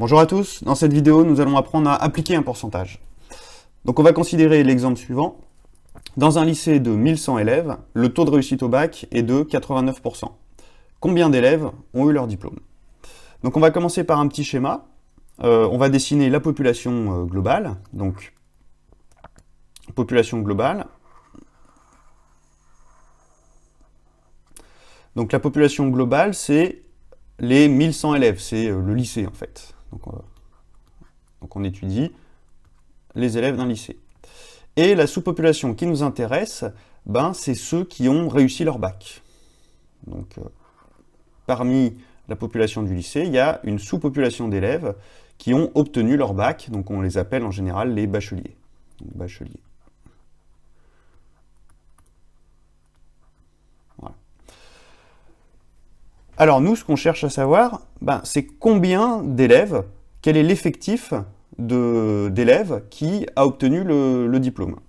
Bonjour à tous, dans cette vidéo nous allons apprendre à appliquer un pourcentage. Donc on va considérer l'exemple suivant. Dans un lycée de 1100 élèves, le taux de réussite au bac est de 89%. Combien d'élèves ont eu leur diplôme? Donc on va commencer par un petit schéma. On va dessiner la population globale. Donc population globale. Donc la population globale, c'est les 1100 élèves, c'est le lycée en fait. Donc on étudie les élèves d'un lycée. Et la sous-population qui nous intéresse, c'est ceux qui ont réussi leur bac. Donc parmi la population du lycée, il y a une sous-population d'élèves qui ont obtenu leur bac, donc on les appelle en général les bacheliers. Donc, bacheliers. Voilà. Alors nous, ce qu'on cherche à savoir, c'est combien d'élèves, quel est l'effectif d'élèves qui a obtenu le diplôme.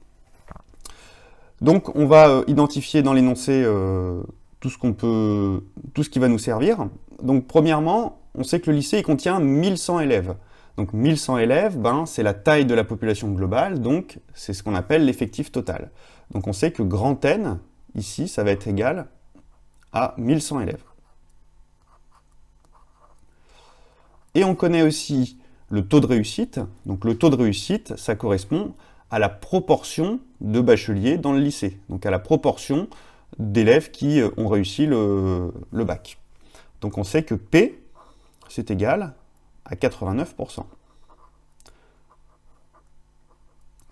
Donc on va identifier dans l'énoncé tout ce qui va nous servir. Donc premièrement, on sait que le lycée il contient 1100 élèves. Donc 1100 élèves, c'est la taille de la population globale, donc c'est ce qu'on appelle l'effectif total. Donc on sait que grand N, ici, ça va être égal à 1100 élèves. Et on connaît aussi le taux de réussite. Donc le taux de réussite, ça correspond à la proportion de bacheliers dans le lycée. Donc à la proportion d'élèves qui ont réussi le bac. Donc on sait que P, c'est égal à 89%.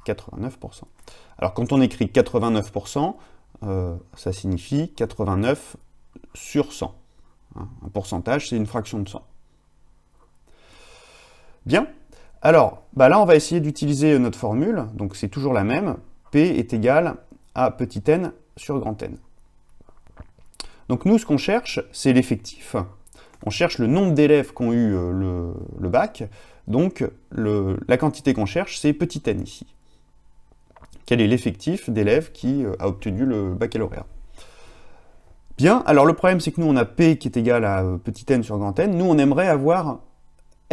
89%. Alors quand on écrit 89%, ça signifie 89 sur 100. Un pourcentage, c'est une fraction de 100. Bien. Alors, là, on va essayer d'utiliser notre formule. Donc, c'est toujours la même. P est égal à petit n sur grand N. Donc, nous, ce qu'on cherche, c'est l'effectif. On cherche le nombre d'élèves qui ont eu le bac. Donc, la quantité qu'on cherche, c'est petit n ici. Quel est l'effectif d'élèves qui a obtenu le baccalauréat? Bien. Alors, le problème, c'est que nous, on a P qui est égal à petit n sur grand N. Nous, on aimerait avoir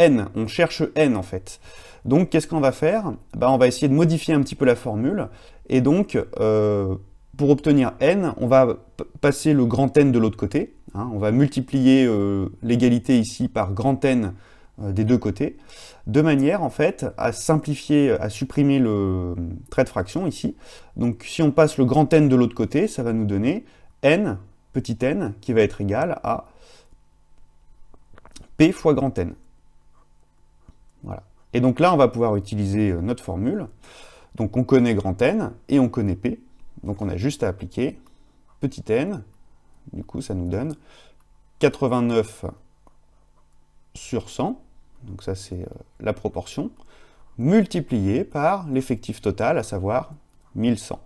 n, on cherche n en fait. Donc qu'est-ce qu'on va faire? On va essayer de modifier un petit peu la formule, et donc pour obtenir n, on va passer le grand N de l'autre côté, on va multiplier l'égalité ici par grand N des deux côtés, de manière en fait à simplifier, à supprimer le trait de fraction ici. Donc si on passe le grand N de l'autre côté, ça va nous donner n, petit n, qui va être égal à P fois grand N. Voilà. Et donc là, on va pouvoir utiliser notre formule. Donc on connaît grand N et on connaît P. Donc on a juste à appliquer petit n. Du coup, ça nous donne 89 sur 100. Donc ça, c'est la proportion. Multiplié par l'effectif total, à savoir 1100.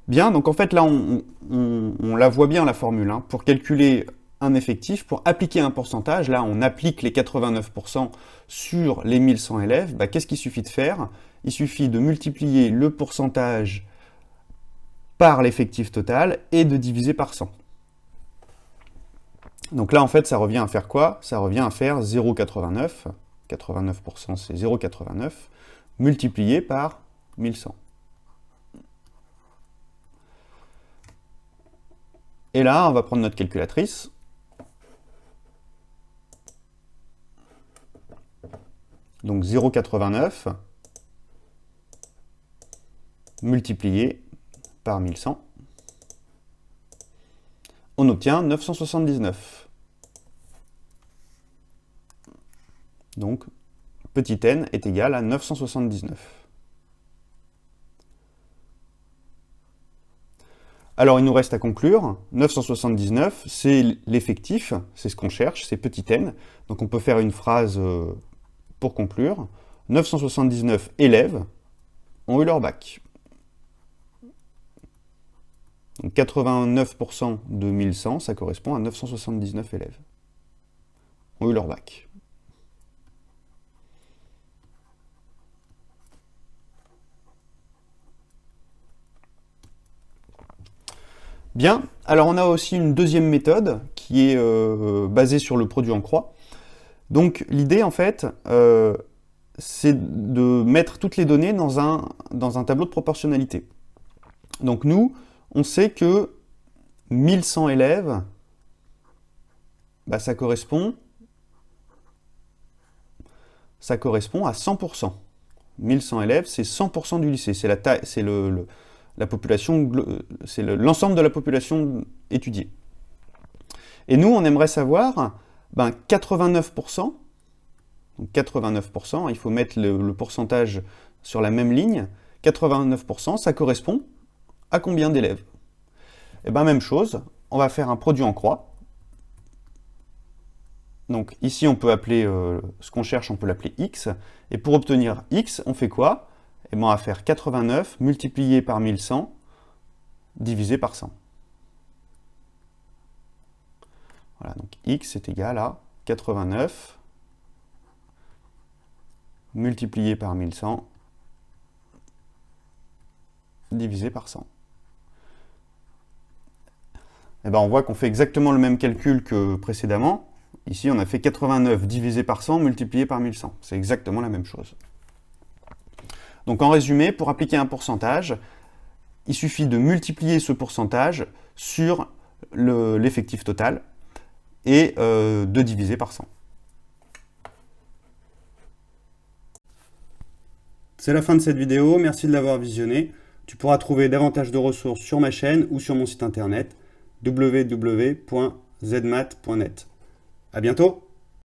Bien, donc en fait, là, on la voit bien, la formule. Pour calculer un effectif, pour appliquer un pourcentage, là on applique les 89% sur les 1100 élèves, qu'est-ce qu'il suffit de faire? Il suffit de multiplier le pourcentage par l'effectif total et de diviser par 100. Donc là en fait ça revient à faire quoi? Ça revient à faire 0,89, 89% c'est 0,89, multiplié par 1100. Et là on va prendre notre calculatrice. Donc 0,89 multiplié par 1100, on obtient 979. Donc petit n est égal à 979. Alors il nous reste à conclure. 979, c'est l'effectif, c'est ce qu'on cherche, c'est petit n. Donc on peut faire une phrase pour conclure. 979 élèves ont eu leur bac. Donc 89% de 1100, ça correspond à 979 élèves ont eu leur bac. Bien, alors on a aussi une deuxième méthode qui est basé sur le produit en croix. Donc l'idée en fait, c'est de mettre toutes les données dans un tableau de proportionnalité. Donc nous, on sait que 1100 élèves, bah, ça correspond à 100%. 1100 élèves, c'est 100% du lycée, c'est la taille, c'est la population, c'est l'ensemble de la population étudiée. Et nous, on aimerait savoir 89%, donc 89%, il faut mettre le pourcentage sur la même ligne, 89%, ça correspond à combien d'élèves? Et bien même chose, on va faire un produit en croix. Donc ici, on peut appeler ce qu'on cherche, on peut l'appeler x. Et pour obtenir x, on fait quoi? Et bien on va faire 89 multiplié par 1100 divisé par 100. Voilà, donc x est égal à 89 multiplié par 1100 divisé par 100. Et ben on voit qu'on fait exactement le même calcul que précédemment. Ici, on a fait 89 divisé par 100 multiplié par 1100. C'est exactement la même chose. Donc en résumé, pour appliquer un pourcentage, il suffit de multiplier ce pourcentage sur l'effectif total et de diviser par 100. C'est la fin de cette vidéo, merci de l'avoir visionnée. Tu pourras trouver davantage de ressources sur ma chaîne ou sur mon site internet www.zmat.net. À bientôt!